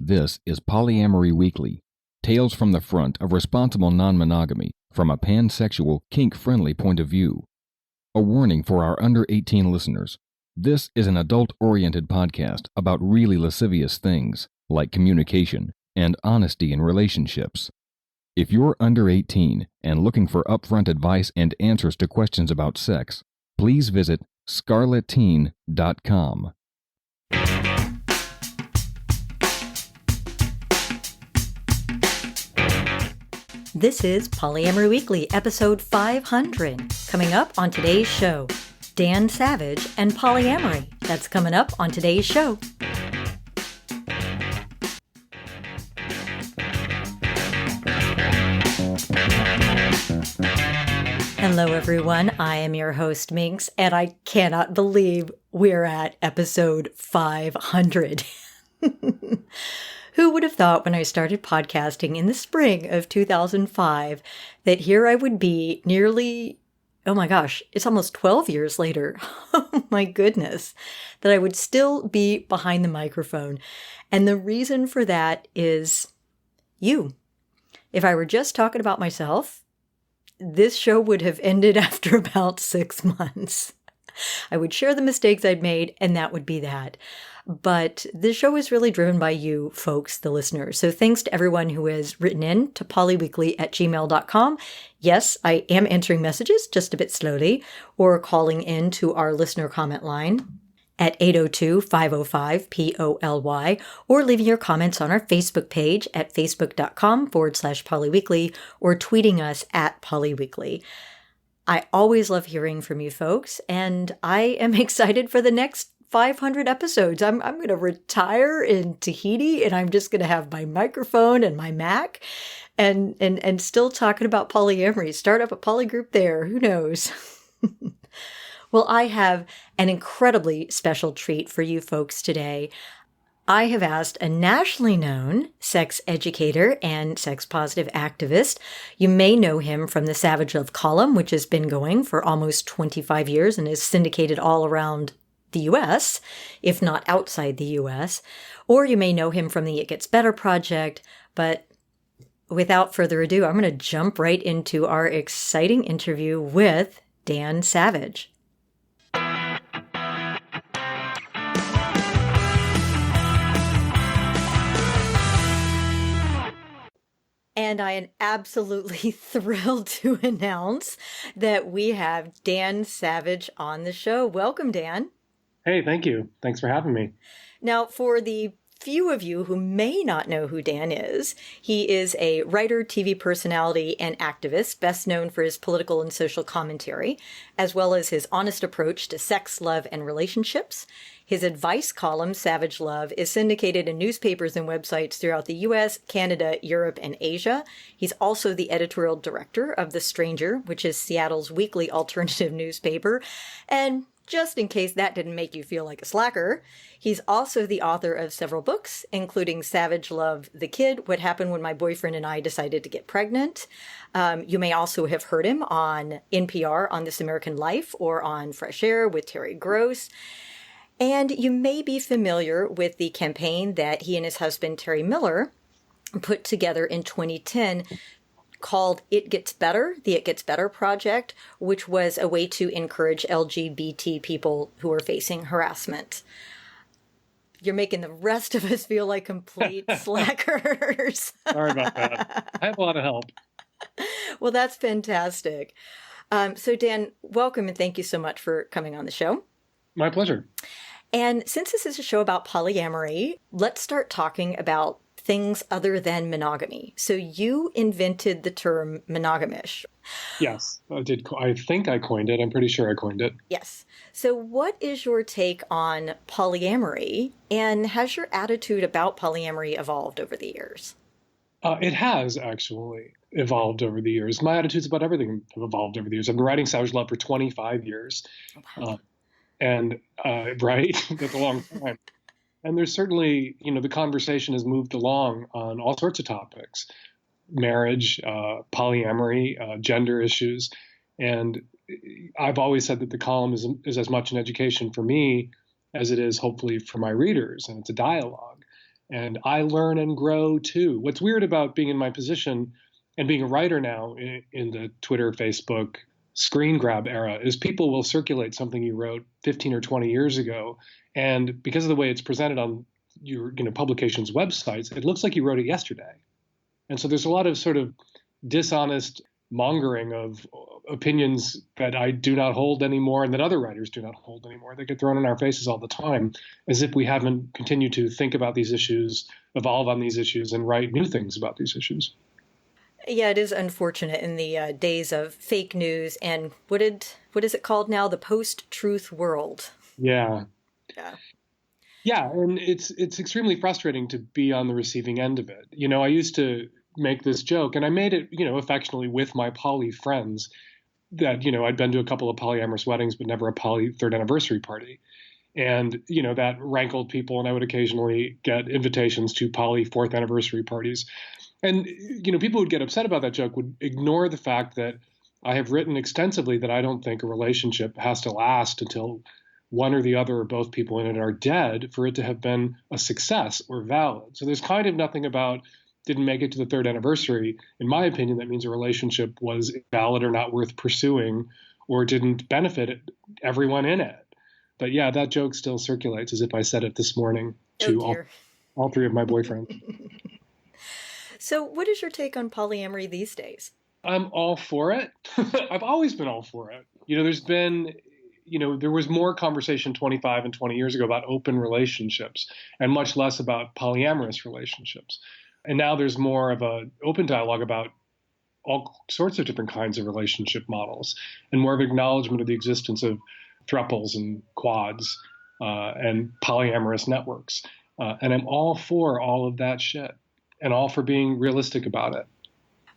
This is Polyamory Weekly, tales from the front of responsible non-monogamy from a pansexual, kink-friendly point of view. A warning for our under-18 listeners. This is an adult-oriented podcast about really lascivious things, like communication and honesty in relationships. If you're under 18 and looking for upfront advice and answers to questions about sex, please visit scarletteen.com. This is Polyamory Weekly, episode 500. Coming up on today's show, Dan Savage and polyamory. That's coming up on today's show. Hello, everyone. I am your host, Minx, and I cannot believe we're at episode 500. Who would have thought when I started podcasting in the spring of 2005 that here I would be nearly, oh my gosh, it's almost 12 years later. Oh my goodness, that I would still be behind the microphone. And the reason for that is you. If I were just talking about myself, this show would have ended after about 6 months. I would share the mistakes I'd made, and that would be that. But this show is really driven by you folks, the listeners. So thanks to everyone who has written in to polyweekly@gmail.com. Yes, I am answering messages just a bit slowly, or calling in to our listener comment line at 802-505-POLY, or leaving your comments on our Facebook page at facebook.com/polyweekly, or tweeting us at polyweekly. I always love hearing from you folks, and I am excited for the next 500 episodes. I'm going to retire in Tahiti, and I'm just going to have my microphone and my Mac and still talking about polyamory. Start up a poly group there. Who knows? Well, I have an incredibly special treat for you folks today. I have asked a nationally known sex educator and sex-positive activist. You may know him from the Savage Love column, which has been going for almost 25 years and is syndicated all around the U.S., if not outside the U.S. Or you may know him from the It Gets Better project. But without further ado, I'm going to jump right into our exciting interview with Dan Savage. And I am absolutely thrilled to announce that we have Dan Savage on the show. Welcome, Dan. Hey, thank you. Thanks for having me. Now, for the few of you who may not know who Dan is, he is a writer, TV personality, and activist, best known for his political and social commentary, as well as his honest approach to sex, love, and relationships. His advice column, Savage Love, is syndicated in newspapers and websites throughout the U.S., Canada, Europe, and Asia. He's also the editorial director of The Stranger, which is Seattle's weekly alternative newspaper. And just in case that didn't make you feel like a slacker, he's also the author of several books, including Savage Love, The Kid, What Happened When My Boyfriend and I Decided to Get Pregnant. You may also have heard him on NPR on This American Life or on Fresh Air with Terry Gross. And you may be familiar with the campaign that he and his husband, Terry Miller, put together in 2010 called It Gets Better, the It Gets Better Project, which was a way to encourage LGBT people who are facing harassment. You're making the rest of us feel like complete slackers. Sorry about that. I have a lot of help. Well, that's fantastic. So Dan, welcome and thank you so much for coming on the show. My pleasure. And since this is a show about polyamory, let's start talking about things other than monogamy. So you invented the term monogamish. Yes, I did. I think I coined it. I'm pretty sure I coined it. Yes. So what is your take on polyamory, and has your attitude about polyamory evolved over the years? It has actually evolved over the years. My attitudes about everything have evolved over the years. I've been writing Savage Love for 25 years. Wow. Right, that's a long time. And there's certainly, the conversation has moved along on all sorts of topics, marriage, polyamory, gender issues. And I've always said that the column is as much an education for me as it is hopefully for my readers, and it's a dialogue. And I learn and grow too. What's weird about being in my position and being a writer now in the Twitter, Facebook, screen grab era is people will circulate something you wrote 15 or 20 years ago. And because of the way it's presented on your publication's websites, it looks like you wrote it yesterday. And so there's a lot of sort of dishonest mongering of opinions that I do not hold anymore and that other writers do not hold anymore. They get thrown in our faces all the time as if we haven't continued to think about these issues, evolve on these issues, and write new things about these issues. Yeah, it is unfortunate in the days of fake news and what is it called now? The post-truth world. Yeah. Yeah. Yeah, and it's extremely frustrating to be on the receiving end of it. I used to make this joke, and I made it, affectionately with my poly friends, that, I'd been to a couple of polyamorous weddings, but never a poly third anniversary party. And, that rankled people, and I would occasionally get invitations to poly fourth anniversary parties. And, people would get upset about that joke, would ignore the fact that I have written extensively that I don't think a relationship has to last until one or the other or both people in it are dead for it to have been a success or valid. So there's kind of nothing about didn't make it to the third anniversary. In my opinion, that means a relationship was valid or not worth pursuing or didn't benefit everyone in it. But yeah, that joke still circulates as if I said it this morning to all three of my boyfriends. So what is your take on polyamory these days? I'm all for it. I've always been all for it. There's been, there was more conversation 25 and 20 years ago about open relationships and much less about polyamorous relationships. And now there's more of an open dialogue about all sorts of different kinds of relationship models and more of acknowledgement of the existence of thruples and quads and polyamorous networks. And I'm all for all of that shit and all for being realistic about it.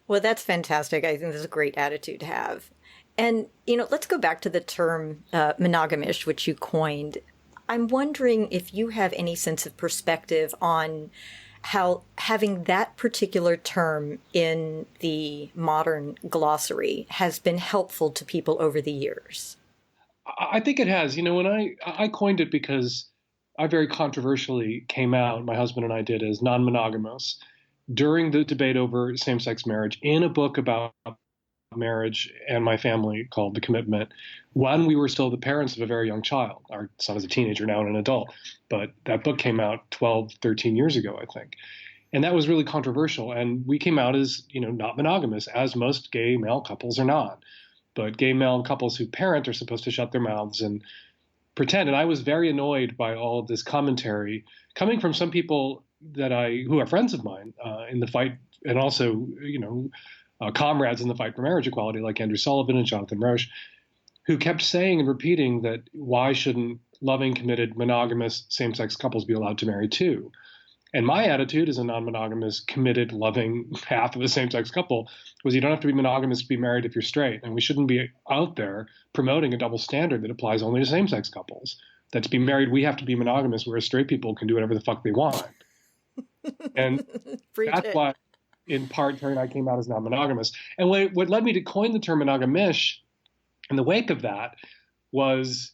Well, that's fantastic. I think that's a great attitude to have. And, let's go back to the term monogamish, which you coined. I'm wondering if you have any sense of perspective on how having that particular term in the modern glossary has been helpful to people over the years. I think it has. When I coined it because I very controversially came out, my husband and I did, as non-monogamous during the debate over same-sex marriage in a book about marriage and my family called The Commitment, when we were still the parents of a very young child. Our son is a teenager now and an adult, but that book came out 12, 13 years ago, I think. And that was really controversial. And we came out as, not monogamous, as most gay male couples are not. But gay male couples who parent are supposed to shut their mouths and pretend. And I was very annoyed by all of this commentary coming from some people who are friends of mine in the fight, and also, comrades in the fight for marriage equality, like Andrew Sullivan and Jonathan Roche, who kept saying and repeating that why shouldn't loving, committed, monogamous same-sex couples be allowed to marry too? And my attitude as a non-monogamous, committed, loving half of a same-sex couple was you don't have to be monogamous to be married if you're straight. And we shouldn't be out there promoting a double standard that applies only to same-sex couples. That to be married, we have to be monogamous, whereas straight people can do whatever the fuck they want. And that's why, in part, Terry and I came out as non-monogamous. And what led me to coin the term monogamish in the wake of that was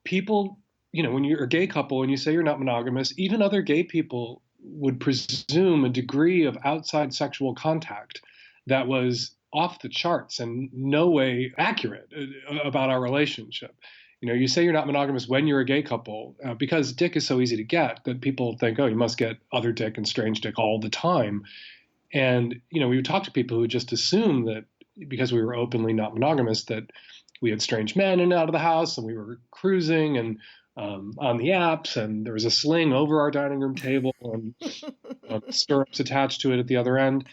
people, when you're a gay couple and you say you're not monogamous, even other gay people would presume a degree of outside sexual contact that was off the charts and no way accurate about our relationship. You say you're not monogamous when you're a gay couple because dick is so easy to get that people think, oh, you must get other dick and strange dick all the time. And, we would talk to people who just assume that because we were openly not monogamous, that we had strange men in and out of the house and we were cruising and on the apps and there was a sling over our dining room table and stirrups attached to it at the other end.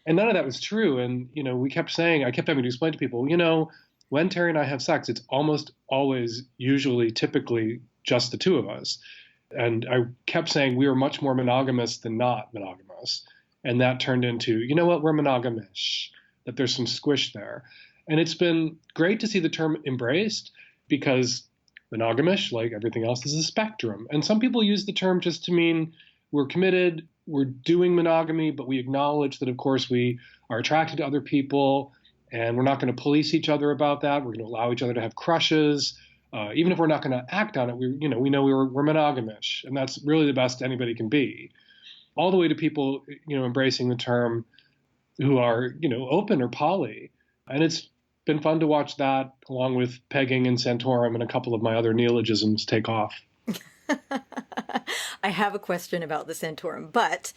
And none of that was true. And, I kept having to explain to people, when Terry and I have sex, it's almost always, usually, typically just the two of us. And I kept saying we were much more monogamous than not monogamous. And that turned into, we're monogamish, that there's some squish there. And it's been great to see the term embraced because monogamish, like everything else, is a spectrum. And some people use the term just to mean we're committed, we're doing monogamy, but we acknowledge that, of course, we are attracted to other people and we're not going to police each other about that. We're going to allow each other to have crushes. Even if we're not going to act on it, we know we're monogamish, and that's really the best anybody can be. All the way to people, embracing the term who are, open or poly. And it's been fun to watch that, along with pegging and Santorum and a couple of my other neologisms, take off. I have a question about the Santorum, but,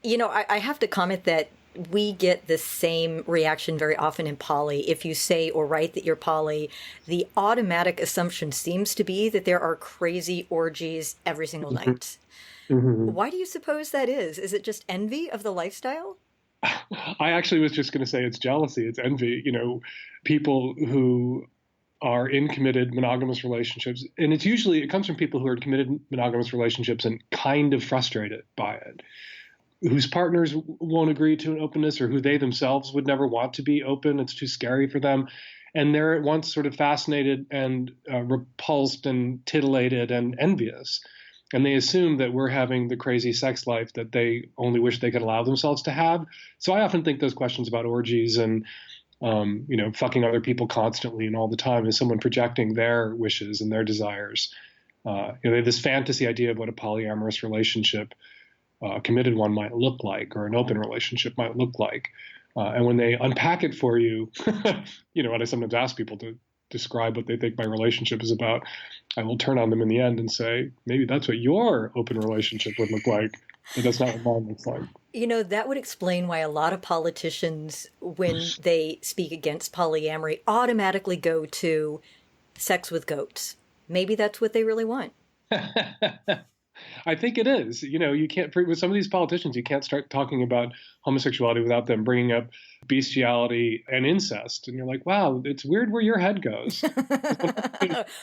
I have to comment that we get the same reaction very often in poly. If you say or write that you're poly, the automatic assumption seems to be that there are crazy orgies every single night. Mm-hmm. Why do you suppose that is? Is it just envy of the lifestyle? I actually was just going to say it's jealousy, it's envy. People who are in committed monogamous relationships, and it comes from people who are in committed monogamous relationships and kind of frustrated by it, whose partners won't agree to an openness, or who they themselves would never want to be open. It's too scary for them. And they're at once sort of fascinated and repulsed and titillated and envious. And they assume that we're having the crazy sex life that they only wish they could allow themselves to have. So I often think those questions about orgies and, fucking other people constantly and all the time is someone projecting their wishes and their desires. They have this fantasy idea of what a polyamorous relationship, a committed one, might look like, or an open relationship might look like. And when they unpack it for you, and I sometimes ask people to describe what they think my relationship is about, I will turn on them in the end and say, maybe that's what your open relationship would look like, but that's not what mine looks like. That would explain why a lot of politicians, when they speak against polyamory, automatically go to sex with goats. Maybe that's what they really want. I think it is. You can't, with some of these politicians, you can't start talking about homosexuality without them bringing up bestiality and incest. And you're like, wow, it's weird where your head goes.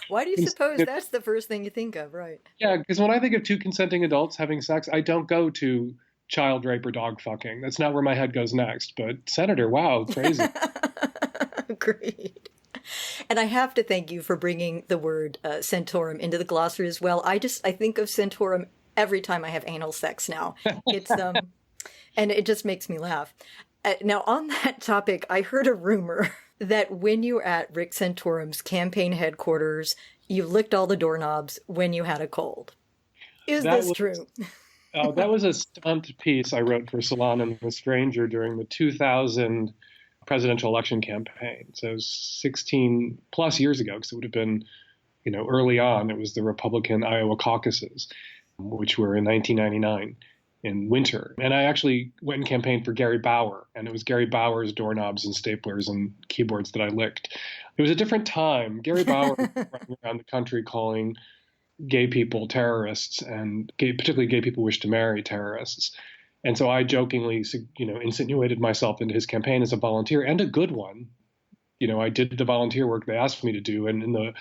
Why do you suppose that's the first thing you think of, right? Yeah, because when I think of two consenting adults having sex, I don't go to child rape or dog fucking. That's not where my head goes next. But Senator, wow, crazy. Agreed. And I have to thank you for bringing the word Santorum into the glossary as well. I think of Santorum every time I have anal sex now. It's and it just makes me laugh. Now, on that topic, I heard a rumor that when you were at Rick Santorum's campaign headquarters, you licked all the doorknobs when you had a cold. Is this true? That was a stunt piece I wrote for Salon and the Stranger during the 2000 presidential election campaign. So it was 16 plus years ago, because it would have been, early on. It was the Republican Iowa caucuses, which were in 1999 in winter. And I actually went and campaigned for Gary Bauer, and it was Gary Bauer's doorknobs and staplers and keyboards that I licked. It was a different time. Gary Bauer was running around the country calling gay people terrorists, and particularly gay people wish to marry terrorists. And so I jokingly, insinuated myself into his campaign as a volunteer, and a good one. I did the volunteer work they asked me to do. And in the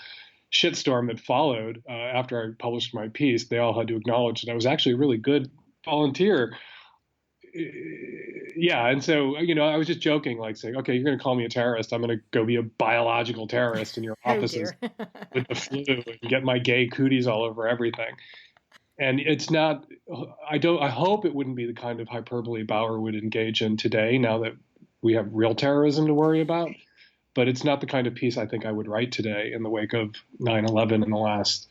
shitstorm that followed after I published my piece, they all had to acknowledge that I was actually a really good volunteer. Yeah. And so, I was just joking, like saying, okay, you're going to call me a terrorist. I'm going to go be a biological terrorist in your offices with the flu and get my gay cooties all over everything. And it's not, I hope it wouldn't be the kind of hyperbole Bauer would engage in today, now that we have real terrorism to worry about. But it's not the kind of piece I think I would write today in the wake of 9/11 and the last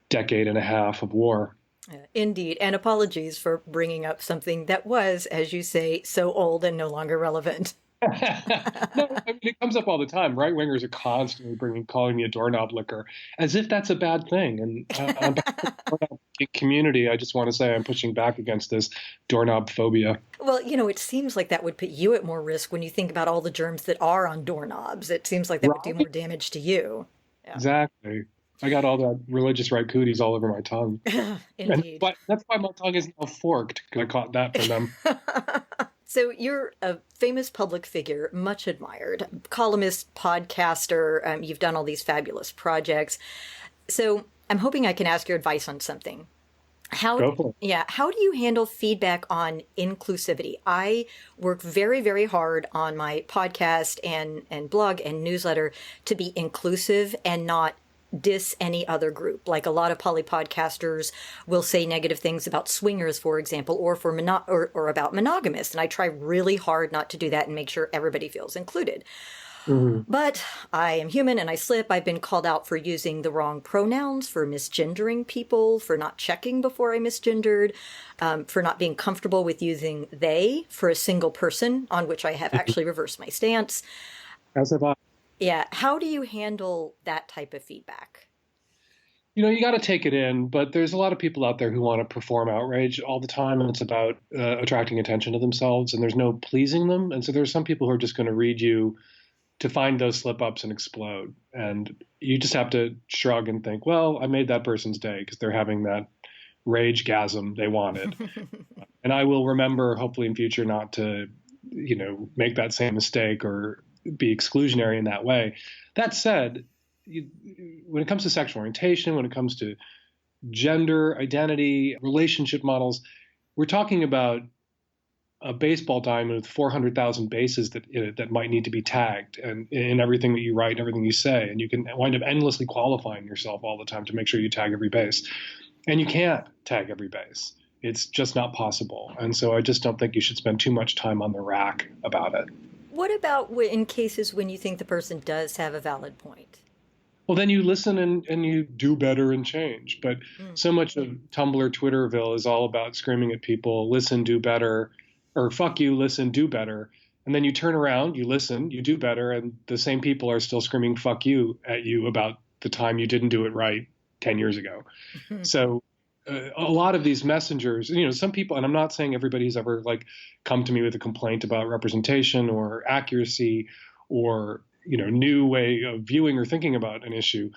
decade and a half of war. Indeed. And apologies for bringing up something that was, as you say, so old and no longer relevant. No, it comes up all the time. Right-wingers are constantly calling me a doorknob licker, as if that's a bad thing. And on the community, I just want to say I'm pushing back against this doorknob phobia. Well, it seems like that would put you at more risk when you think about all the germs that are on doorknobs. It seems like that would do more damage to you. Yeah. Exactly. I got all that religious right cooties all over my tongue. Indeed. But that's why my tongue is now forked, because I caught that from them. So you're a famous public figure, much admired, columnist, podcaster. You've done all these fabulous projects. So I'm hoping I can ask your advice on something. How do you handle feedback on inclusivity? I work very, very hard on my podcast and blog and newsletter to be inclusive and not diss any other group. Like a lot of poly podcasters will say negative things about swingers, for example, or or about monogamists. And I try really hard not to do that and make sure everybody feels included. But I am human and I slip. I've been called out for using the wrong pronouns, for misgendering people, for not checking before I misgendered, for not being comfortable with using they for a single person, on which I have actually reversed my stance. As have I. Yeah. How do you handle that type of feedback? You got to take it in, but there's a lot of people out there who want to perform outrage all the time, and it's about attracting attention to themselves, and there's no pleasing them. And so there's some people who are just going to read you to find those slip ups and explode. And you just have to shrug and think, well, I made that person's day because they're having that rage-gasm they wanted. And I will remember, hopefully in future, not to, make that same mistake or be exclusionary in that way. That said, when it comes to sexual orientation, when it comes to gender identity, relationship models, we're talking about a baseball diamond with 400,000 bases that might need to be tagged, and in everything that you write and everything you say, and you can wind up endlessly qualifying yourself all the time to make sure you tag every base, and you can't tag every base. It's just not possible, and so I just don't think you should spend too much time on the rack about it. What about in cases when you think the person does have a valid point? Well, then you listen and you do better and change. But so much of Tumblr, Twitterville is all about screaming at people, listen, do better, or fuck you, listen, do better. And then you turn around, you listen, you do better, and the same people are still screaming fuck you at you about the time you didn't do it right 10 years ago. So a lot of these messengers, some people, and I'm not saying everybody's ever come to me with a complaint about representation or accuracy or new way of viewing or thinking about an issue,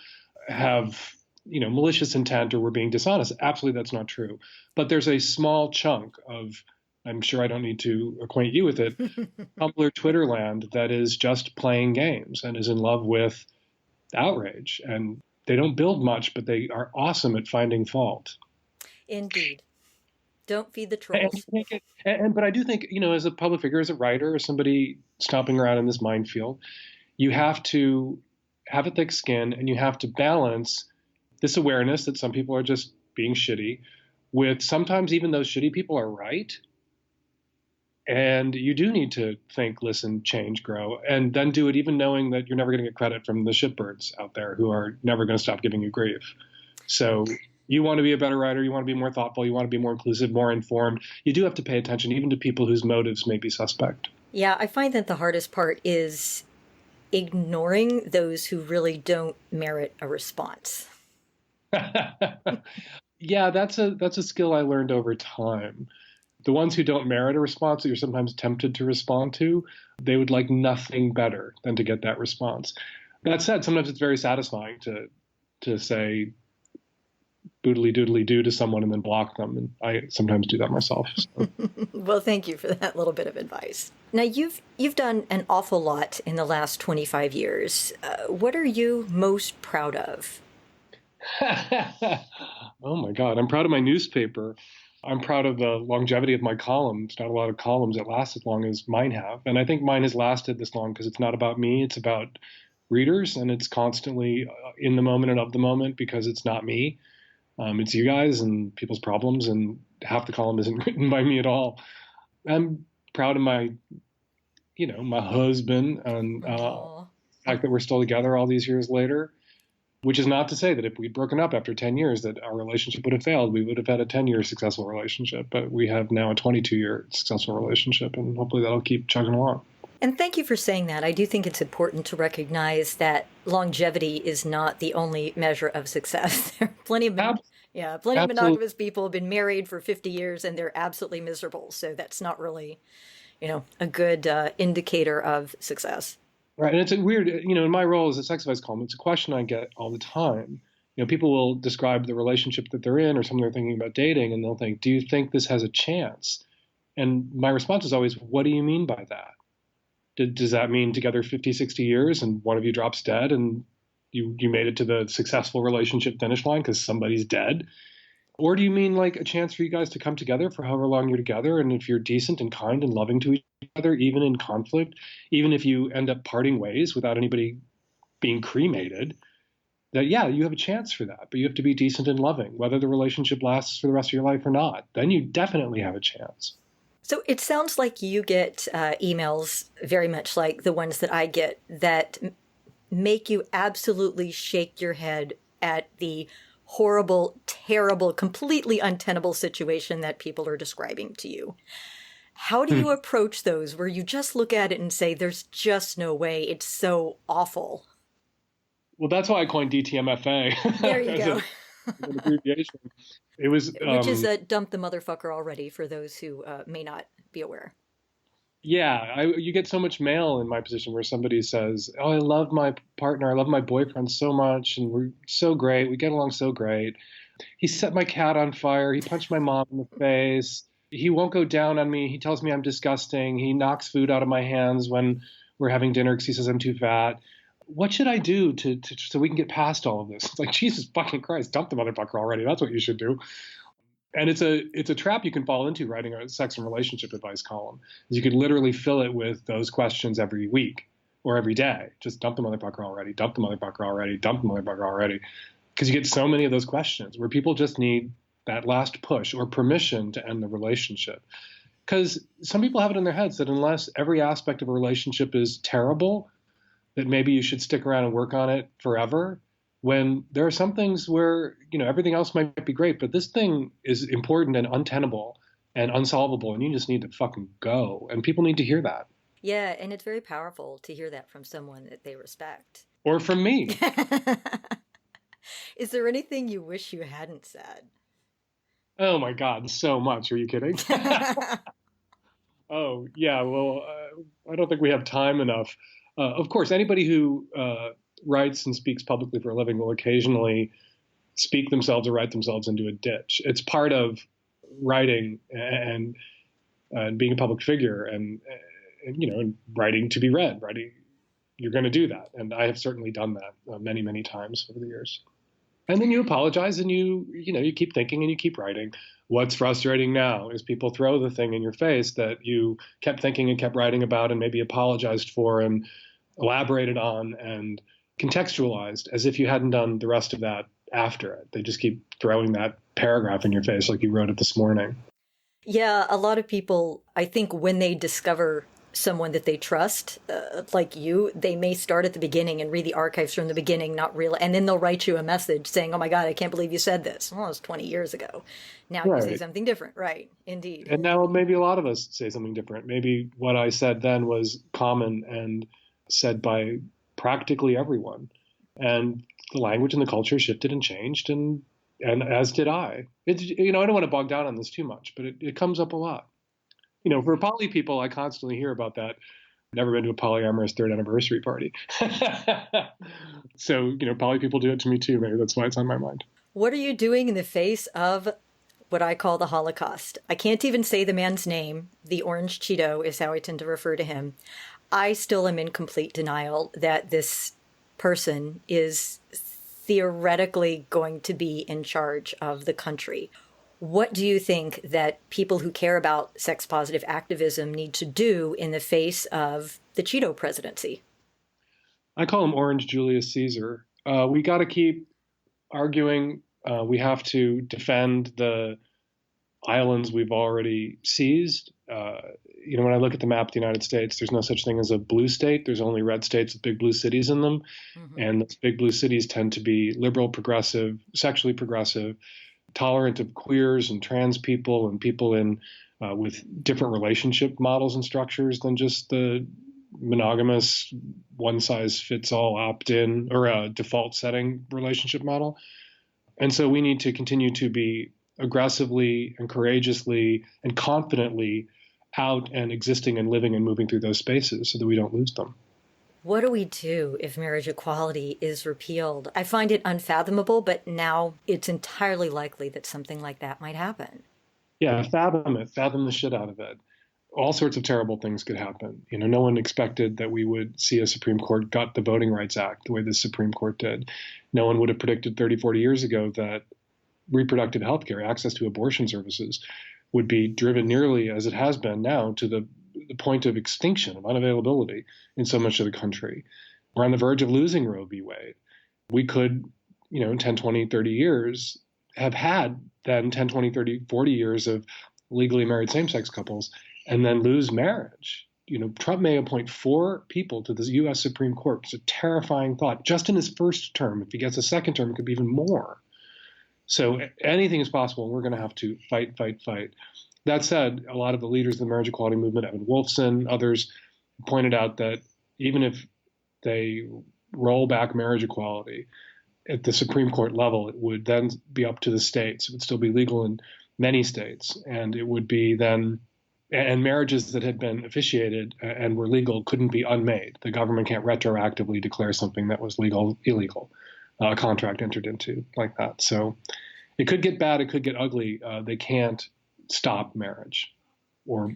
have malicious intent or were being dishonest. Absolutely, that's not true. But there's a small chunk of, I'm sure I don't need to acquaint you with it, Tumblr, Twitter land that is just playing games and is in love with outrage. And they don't build much, but they are awesome at finding fault. Indeed. Don't feed the trolls. But I do think, as a public figure, as a writer, as somebody stomping around in this minefield, you have to have a thick skin, and you have to balance this awareness that some people are just being shitty with sometimes even those shitty people are right. And you do need to think, listen, change, grow, and then do it even knowing that you're never going to get credit from the shitbirds out there who are never going to stop giving you grief. So you want to be a better writer, you want to be more thoughtful, you want to be more inclusive, more informed. You do have to pay attention even to people whose motives may be suspect. Yeah, I find that the hardest part is ignoring those who really don't merit a response. Yeah, that's a skill I learned over time. The ones who don't merit a response that you're sometimes tempted to respond to, they would like nothing better than to get that response. That said, sometimes it's very satisfying to say boodly doodly do to someone and then block them. And I sometimes do that myself. So. Well, thank you for that little bit of advice. Now, you've done an awful lot in the last 25 years. What are you most proud of? Oh, my God. I'm proud of my newspaper. I'm proud of the longevity of my columns. Not a lot of columns that last as long as mine have. And I think mine has lasted this long because it's not about me. It's about readers, and it's constantly in the moment and of the moment because it's not me. It's you guys and people's problems, and half the column isn't written by me at all. I'm proud of my husband and the fact that we're still together all these years later, which is not to say that if we'd broken up after 10 years that our relationship would have failed. We would have had a 10-year successful relationship, but we have now a 22-year successful relationship, and hopefully that'll keep chugging along. And thank you for saying that. I do think it's important to recognize that longevity is not the only measure of success. There are plenty of monogamous people have been married for 50 years and they're absolutely miserable. So that's not really, a good indicator of success. Right. And it's a weird, in my role as a sex advice column, it's a question I get all the time. People will describe the relationship that they're in or someone they're thinking about dating, and they'll think, do you think this has a chance? And my response is always, what do you mean by that? Does that mean together 50, 60 years and one of you drops dead and you made it to the successful relationship finish line because somebody's dead? Or do you mean like a chance for you guys to come together for however long you're together? And if you're decent and kind and loving to each other, even in conflict, even if you end up parting ways without anybody being cremated, that, yeah, you have a chance for that. But you have to be decent and loving, whether the relationship lasts for the rest of your life or not. Then you definitely have a chance. So it sounds like you get emails very much like the ones that I get that make you absolutely shake your head at the horrible, terrible, completely untenable situation that people are describing to you. How do you approach those where you just look at it and say, there's just no way, it's so awful? Well, that's why I coined DTMFA There you as go. an abbreviation. It was, Which is dump the motherfucker already for those who may not be aware. yeah, you get so much mail in my position where somebody says, "Oh, I love my partner, I love my boyfriend so much, and we're so great, we get along so great. He set my cat on fire, he punched my mom in the face, he won't go down on me, he tells me I'm disgusting, he knocks food out of my hands when we're having dinner because he says I'm too fat. What should I do to so we can get past all of this?" It's like, Jesus fucking Christ, dump the motherfucker already. That's what you should do. And it's a trap you can fall into writing a sex and relationship advice column. You could literally fill it with those questions every week or every day. Just dump the motherfucker already, dump the motherfucker already, dump the motherfucker already. Because you get so many of those questions where people just need that last push or permission to end the relationship. Because some people have it in their heads that unless every aspect of a relationship is terrible, that maybe you should stick around and work on it forever, when there are some things where, everything else might be great, but this thing is important and untenable and unsolvable, and you just need to fucking go. And people need to hear that. Yeah, and it's very powerful to hear that from someone that they respect. Or from me. Is there anything you wish you hadn't said? Oh my God, so much. Are you kidding? Oh, yeah, well, I don't think we have time enough. Of course, anybody who writes and speaks publicly for a living will occasionally speak themselves or write themselves into a ditch. It's part of writing and being a public figure and writing to be read. Writing, you're going to do that, and I have certainly done that many, many times over the years. And then you apologize, and you keep thinking and you keep writing. What's frustrating now is people throw the thing in your face that you kept thinking and kept writing about and maybe apologized for and elaborated on and contextualized as if you hadn't done the rest of that after it. They just keep throwing that paragraph in your face like you wrote it this morning. Yeah, a lot of people, I think when they discover someone that they trust, like you, they may start at the beginning and read the archives from the beginning, not real, and then they'll write you a message saying, "Oh my God, I can't believe you said this." Well, it was 20 years ago. Now you say something different. Right. Indeed. And now maybe a lot of us say something different. Maybe what I said then was common and said by practically everyone. And the language and the culture shifted and changed, and as did I. I don't want to bog down on this too much, but it comes up a lot. For poly people, I constantly hear about that. Never been to a polyamorous third anniversary party. So, poly people do it to me too. Maybe that's why it's on my mind. What are you doing in the face of what I call the Holocaust? I can't even say the man's name. The Orange Cheeto is how I tend to refer to him. I still am in complete denial that this person is theoretically going to be in charge of the country. What do you think that people who care about sex-positive activism need to do in the face of the Cheeto presidency? I call him Orange Julius Caesar. We got to keep arguing. We have to defend the islands we've already seized. When I look at the map of the United States, there's no such thing as a blue state. There's only red states with big blue cities in them. Mm-hmm. And those big blue cities tend to be liberal, progressive, sexually progressive, tolerant of queers and trans people and people in with different relationship models and structures than just the monogamous one-size-fits-all opt-in or a default setting relationship model. And so we need to continue to be aggressively and courageously and confidently out and existing and living and moving through those spaces so that we don't lose them. What do we do if marriage equality is repealed? I find it unfathomable, but now it's entirely likely that something like that might happen. Yeah, fathom it. Fathom the shit out of it. All sorts of terrible things could happen. No one expected that we would see a Supreme Court gut the Voting Rights Act the way the Supreme Court did. No one would have predicted 30, 40 years ago that reproductive health care, access to abortion services, would be driven nearly as it has been now to the point of extinction, of unavailability in so much of the country. We're on the verge of losing Roe v. Wade. We could, in 10, 20, 30 years, have had then 10, 20, 30, 40 years of legally married same-sex couples and then lose marriage. Trump may appoint 4 people to the U.S. Supreme Court. It's a terrifying thought. Just in his first term, if he gets a second term, it could be even more. So anything is possible, and we're going to have to fight, fight, fight. That said, a lot of the leaders of the marriage equality movement, Evan Wolfson, others, pointed out that even if they roll back marriage equality at the Supreme Court level, it would then be up to the states. It would still be legal in many states, and it would be then, and marriages that had been officiated and were legal couldn't be unmade. The government can't retroactively declare something that was illegal, a contract entered into like that. So it could get bad, it could get ugly. They can't stop marriage or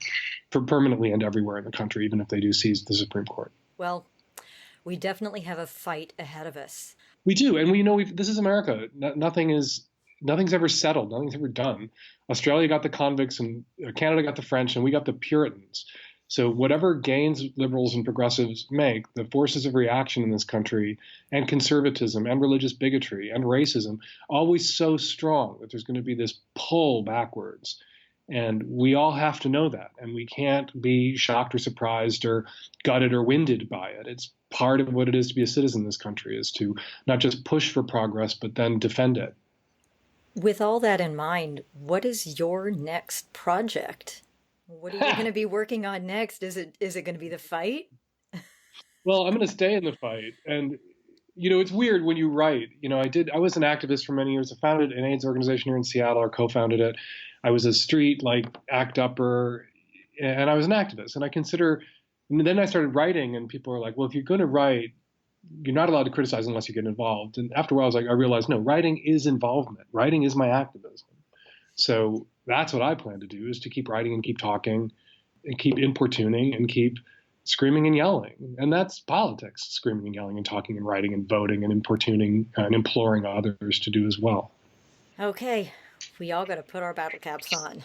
permanently and everywhere in the country, even if they do seize the Supreme Court. Well, we definitely have a fight ahead of us. We do. And this is America. Nothing's ever settled. Nothing's ever done. Australia got the convicts and Canada got the French, and we got the Puritans. So whatever gains liberals and progressives make, the forces of reaction in this country and conservatism and religious bigotry and racism, always so strong that there's going to be this pull backwards. And we all have to know that. And we can't be shocked or surprised or gutted or winded by it. It's part of what it is to be a citizen in this country, is to not just push for progress, but then defend it. With all that in mind, what is your next project? What are you going to be working on next? Is it going to be the fight? Well, I'm going to stay in the fight. And, it's weird when you write. I was an activist for many years. I founded an AIDS organization here in Seattle, or co-founded it. I was a street act upper, and I was an activist. And then I started writing, and people are like, well, if you're going to write, you're not allowed to criticize unless you get involved. And after a while, I realized, no, writing is involvement. Writing is my activism. So that's what I plan to do, is to keep writing and keep talking and keep importuning and keep screaming and yelling. And that's politics, screaming and yelling and talking and writing and voting and importuning and imploring others to do as well. Okay. We all got to put our battle caps on.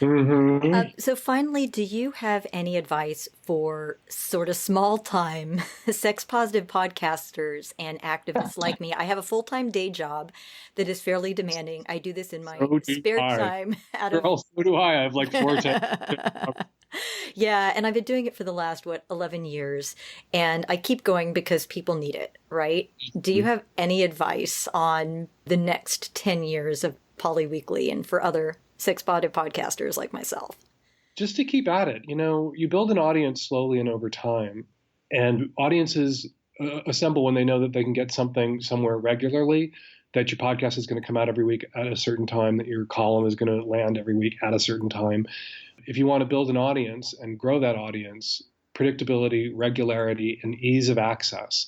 Mm-hmm. So finally, do you have any advice for sort of small-time sex-positive podcasters and activists like me? I have a full-time day job that is fairly demanding. I do this in my spare time. So do I. I have 4 times. Yeah, and I've been doing it for the last, 11 years. And I keep going because people need it, right? Do you have any advice on the next 10 years of Poly Weekly and for other sex-positive podcasters like myself? Just to keep at it. You build an audience slowly and over time, and audiences assemble when they know that they can get something somewhere regularly, that your podcast is going to come out every week at a certain time, that your column is going to land every week at a certain time. If you want to build an audience and grow that audience, predictability, regularity, and ease of access,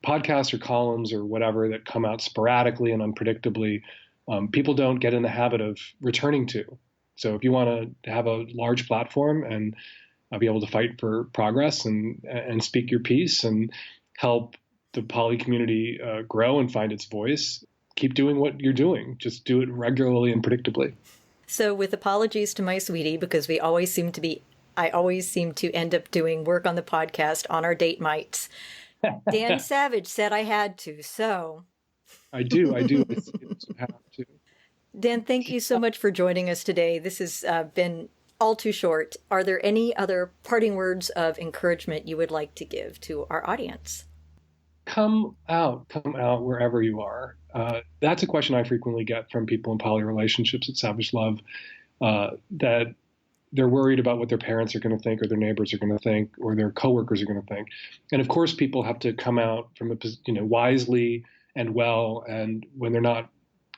podcasts or columns or whatever that come out sporadically and unpredictably, people don't get in the habit of returning to. So if you want to have a large platform and be able to fight for progress and speak your piece and help the poly community grow and find its voice, keep doing what you're doing. Just do it regularly and predictably. So with apologies to my sweetie, because I always seem to end up doing work on the podcast on our date nights. Dan Savage said I had to, so... I do. It's have to. Dan, thank you so much for joining us today. This has been all too short. Are there any other parting words of encouragement you would like to give to our audience? Come out wherever you are. That's a question I frequently get from people in poly relationships at Savage Love, that they're worried about what their parents are going to think, or their neighbors are going to think, or their coworkers are going to think. And of course, people have to come out from wisely and well, and when they're not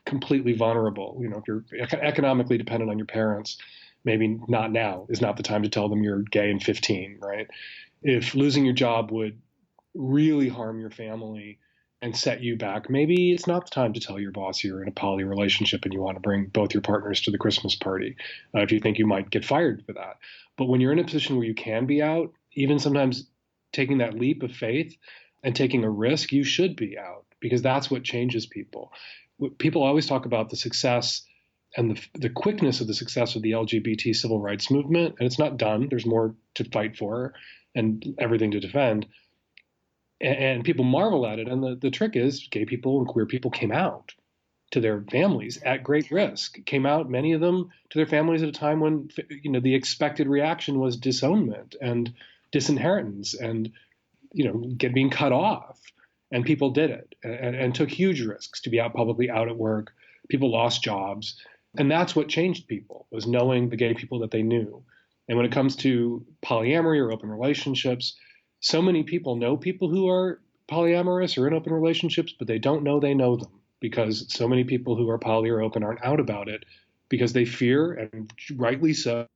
completely vulnerable. If you're economically dependent on your parents, maybe not now is not the time to tell them you're gay and 15, right? If losing your job would really harm your family and set you back, maybe it's not the time to tell your boss you're in a poly relationship and you want to bring both your partners to the Christmas party, if you think you might get fired for that. But when you're in a position where you can be out, even sometimes taking that leap of faith and taking a risk, you should be out, because that's what changes people. People always talk about the success and the quickness of the success of the LGBT civil rights movement, and it's not done. There's more to fight for and everything to defend. And people marvel at it. And the trick is gay people and queer people came out. to their families at great risk, came out, many of them, to their families at a time when, the expected reaction was disownment and disinheritance and, being cut off. And people did it and took huge risks to be out publicly, out at work. People lost jobs. And that's what changed people, was knowing the gay people that they knew. And when it comes to polyamory or open relationships, so many people know people who are polyamorous or in open relationships, but they don't know they know them, because so many people who are poly or open aren't out about it because they fear, and rightly so,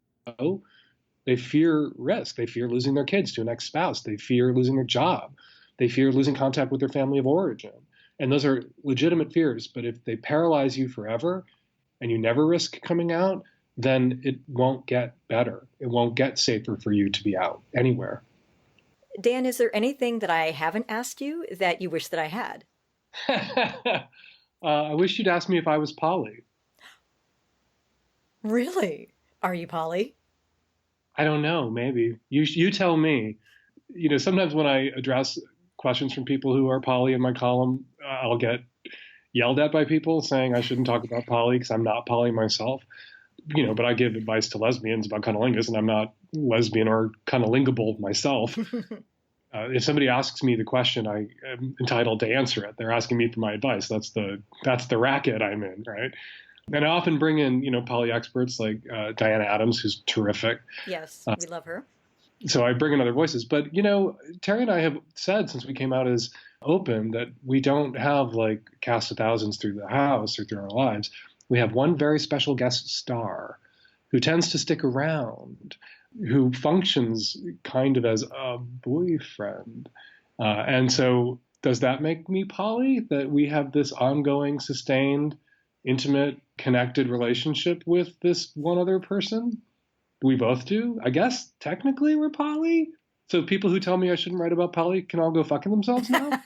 they fear risk. They fear losing their kids to an ex-spouse. They fear losing their job. They fear losing contact with their family of origin. And those are legitimate fears. But if they paralyze you forever and you never risk coming out, then it won't get better. It won't get safer for you to be out anywhere. Dan, is there anything that I haven't asked you that you wish that I had? I wish you'd asked me if I was poly. Really? Are you poly? I don't know. Maybe. You tell me. Sometimes when I address questions from people who are poly in my column, I'll get yelled at by people saying I shouldn't talk about poly because I'm not poly myself. But I give advice to lesbians about cunnilingus, and I'm not lesbian or cunnilingable myself. If somebody asks me the question, I am entitled to answer it. They're asking me for my advice. That's the racket I'm in, right? And I often bring in, poly experts like Diana Adams, who's terrific. Yes, we love her. So I bring in other voices. But, Terry and I have said since we came out as open that we don't have like cast of thousands through the house or through our lives. We have one very special guest star who tends to stick around, who functions kind of as a boyfriend. And so does that make me poly, that we have this ongoing, sustained, intimate, connected relationship with this one other person? We both do. I guess technically we're poly. So people who tell me I shouldn't write about poly can all go fucking themselves now?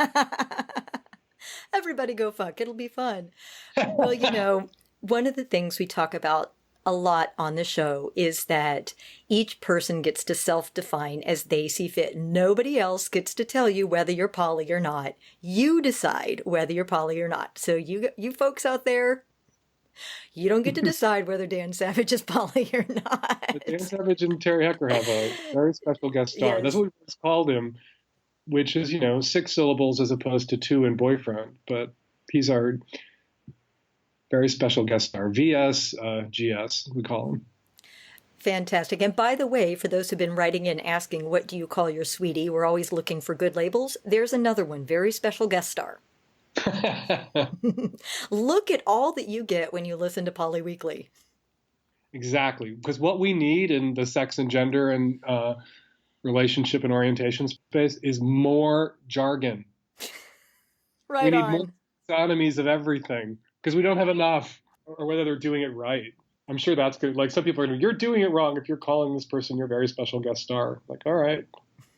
Everybody go fuck. It'll be fun. Well, one of the things we talk about a lot on the show is that each person gets to self-define as they see fit. Nobody else gets to tell you whether you're poly or not. You decide whether you're poly or not. So you folks out there, you don't get to decide whether Dan Savage is poly or not. But Dan Savage and Terry Hecker have a very special guest star. Yes. That's what we called him, which is, 6 syllables as opposed to 2 in boyfriend. But he's our very special guest star. VS, GS, we call him. Fantastic. And by the way, for those who've been writing in asking, what do you call your sweetie? We're always looking for good labels. There's another one, very special guest star. Look at all that you get when you listen to Poly Weekly. Exactly. Because what we need in the sex and gender and relationship and orientation space is more jargon. Right we need on. more taxonomies of everything because we don't have enough, or whether they're doing it right. I'm sure that's good. Like some people are going, you're doing it wrong if you're calling this person your very special guest star. Like, all right.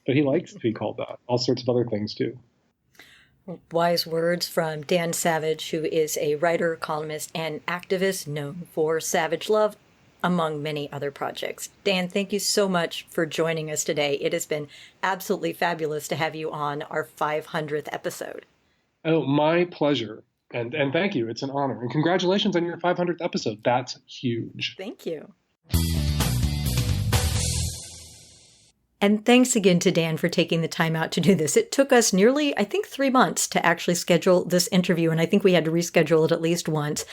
But he likes to be called that. All sorts of other things too. Wise words from Dan Savage, who is a writer, columnist, and activist known for Savage Love, among many other projects. Dan, thank you so much for joining us today. It has been absolutely fabulous to have you on our 500th episode. Oh, my pleasure. And thank you. It's an honor. And congratulations on your 500th episode. That's huge. Thank you. And thanks again to Dan for taking the time out to do this. It took us nearly, 3 months to actually schedule this interview, and I think we had to reschedule it at least once.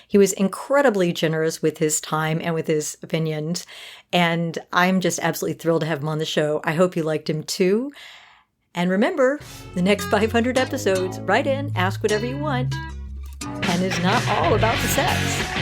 He was incredibly generous with his time and with his opinions, and I'm just absolutely thrilled to have him on the show. I hope you liked him too. And remember, the next 500 episodes, write in, ask whatever you want, and it's not all about the sex.